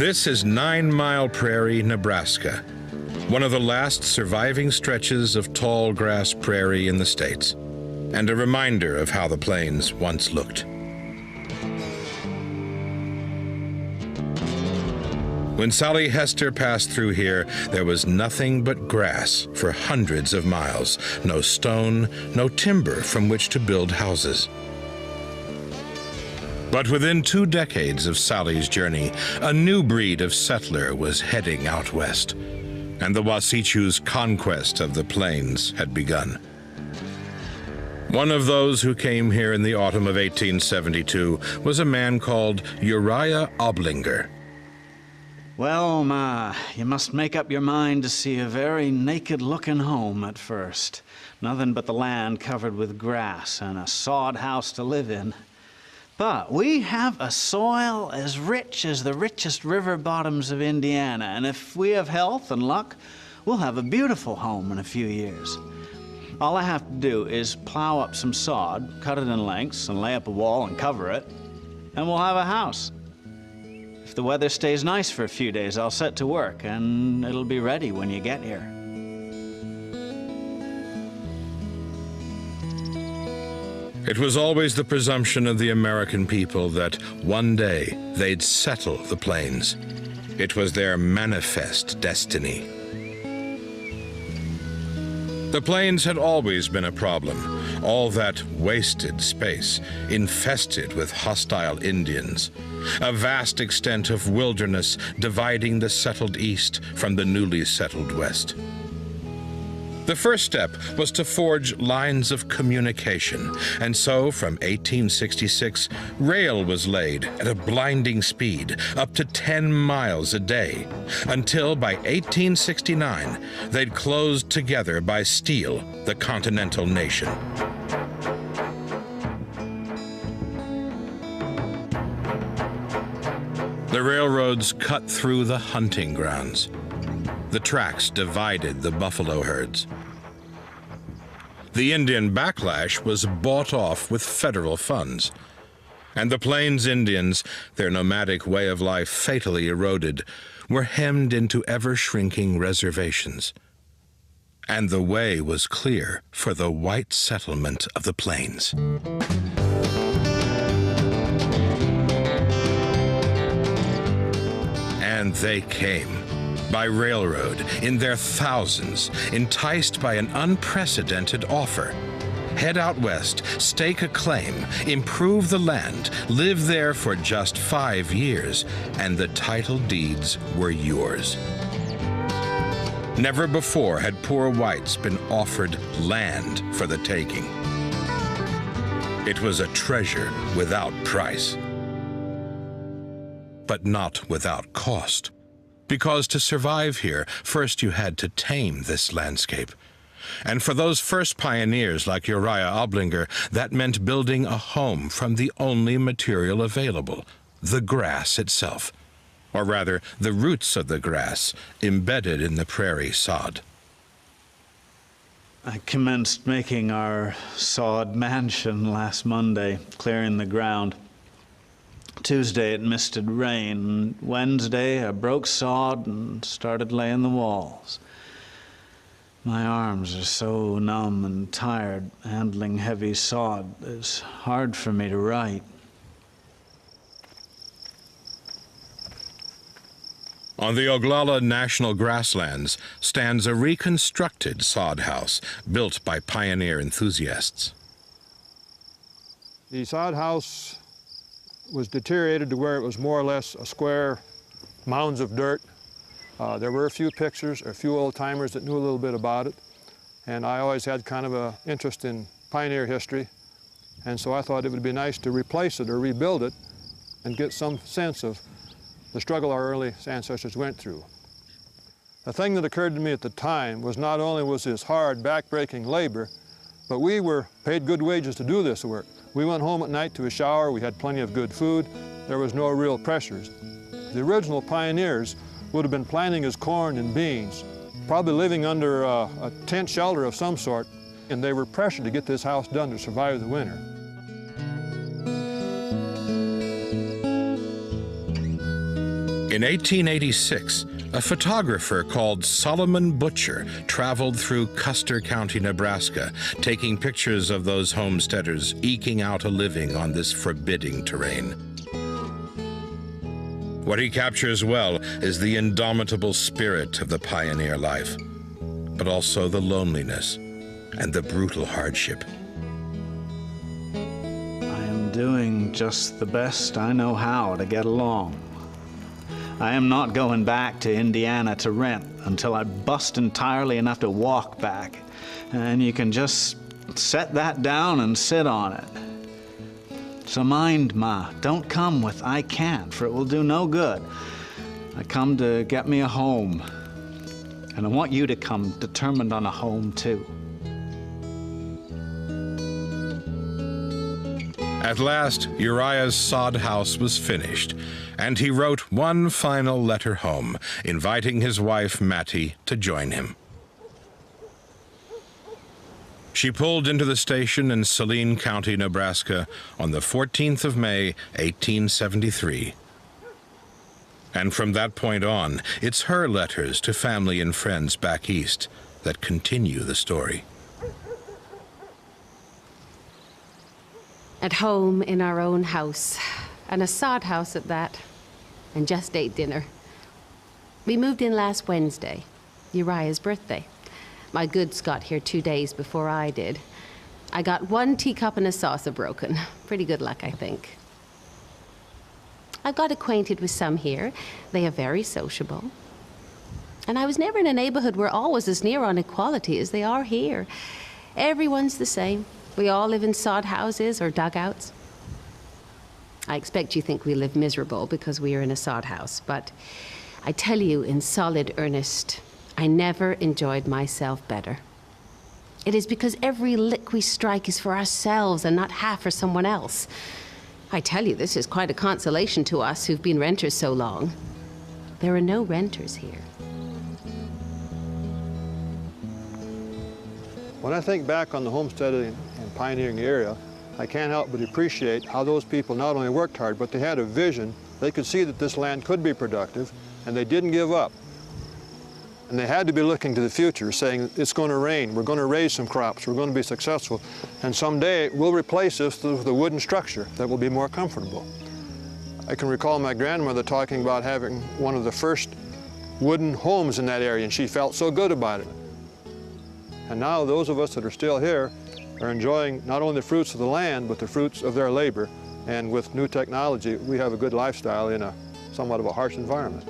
This is 9 Mile Prairie, Nebraska, one of the last surviving stretches of tall grass prairie in the States, and a reminder of how the plains once looked. When Sally Hester passed through here, there was nothing but grass for hundreds of miles, no stone, no timber from which to build houses. But within 2 decades of Sally's journey, a new breed of settler was heading out west, and the Wasichu's conquest of the plains had begun. One of those who came here in the autumn of 1872 was a man called Uriah Oblinger. Well, Ma, you must make up your mind to see a very naked-looking home at first. Nothing but the land covered with grass and a sod house to live in. But we have a soil as rich as the richest river bottoms of Indiana, and if we have health and luck, we'll have a beautiful home in a few years. All I have to do is plow up some sod, cut it in lengths, and lay up a wall and cover it, and we'll have a house. If the weather stays nice for a few days, I'll set to work, and it'll be ready when you get here. It was always the presumption of the American people that one day they'd settle the plains. It was their manifest destiny. The plains had always been a problem, all that wasted space, infested with hostile Indians, a vast extent of wilderness dividing the settled East from the newly settled West. The first step was to forge lines of communication, and so from 1866, rail was laid at a blinding speed, up to 10 miles a day, until by 1869, they'd closed together by steel the continental nation. The railroads cut through the hunting grounds. The tracks divided the buffalo herds. The Indian backlash was bought off with federal funds. And the Plains Indians, their nomadic way of life fatally eroded, were hemmed into ever-shrinking reservations. And the way was clear for the white settlement of the plains. And they came. By railroad, in their thousands, enticed by an unprecedented offer. Head out west, stake a claim, improve the land, live there for just 5 years, and the title deeds were yours. Never before had poor whites been offered land for the taking. It was a treasure without price, but not without cost. Because to survive here, first you had to tame this landscape. And for those first pioneers like Uriah Oblinger, that meant building a home from the only material available, the grass itself. Or rather, the roots of the grass embedded in the prairie sod. I commenced making our sod mansion last Monday, clearing the ground. Tuesday it misted rain. Wednesday I broke sod and started laying the walls. My arms are so numb and tired handling heavy sod. It's hard for me to write. On the Oglala National Grasslands stands a reconstructed sod house built by pioneer enthusiasts. The sod house was deteriorated to where it was more or less a square mounds of dirt. There were a few pictures, a few old-timers that knew a little bit about it, and I always had kind of an interest in pioneer history, and so I thought it would be nice to replace it or rebuild it and get some sense of the struggle our early ancestors went through. The thing that occurred to me at the time was not only was this hard, back-breaking labor, but we were paid good wages to do this work. We went home at night to a shower, we had plenty of good food, there was no real pressures. The original pioneers would have been planting as corn and beans, probably living under a tent shelter of some sort, and they were pressured to get this house done to survive the winter. In 1886, a photographer called Solomon Butcher traveled through Custer County, Nebraska, taking pictures of those homesteaders eking out a living on this forbidding terrain. What he captures well is the indomitable spirit of the pioneer life, but also the loneliness and the brutal hardship. I am doing just the best I know how to get along. I am not going back to Indiana to rent until I bust entirely enough to walk back. And you can just set that down and sit on it. So mind, Ma, don't come with "I can't," for it will do no good. I come to get me a home. And I want you to come determined on a home, too. At last, Uriah's sod house was finished, and he wrote one final letter home, inviting his wife, Mattie, to join him. She pulled into the station in Saline County, Nebraska, on the 14th of May, 1873. And from that point on, it's her letters to family and friends back east that continue the story. At home in our own house, and a sod house at that, and just ate dinner. We moved in last Wednesday, Uriah's birthday. My goods got here 2 days before I did. I got 1 teacup and a saucer broken. Pretty good luck, I think. I've got acquainted with some here. They are very sociable. And I was never in a neighborhood where all was as near on equality as they are here. Everyone's the same. We all live in sod houses or dugouts. I expect you think we live miserable because we are in a sod house, but I tell you in solid earnest, I never enjoyed myself better. It is because every lick we strike is for ourselves and not half for someone else. I tell you, this is quite a consolation to us who've been renters so long. There are no renters here. When I think back on the homesteading and pioneering area, I can't help but appreciate how those people not only worked hard, but they had a vision. They could see that this land could be productive, and they didn't give up. And they had to be looking to the future, saying, it's going to rain, we're going to raise some crops, we're going to be successful, and someday we'll replace this with a wooden structure that will be more comfortable. I can recall my grandmother talking about having one of the first wooden homes in that area, and she felt so good about it. And now those of us that are still here are enjoying not only the fruits of the land, but the fruits of their labor. And with new technology, we have a good lifestyle in a somewhat of a harsh environment.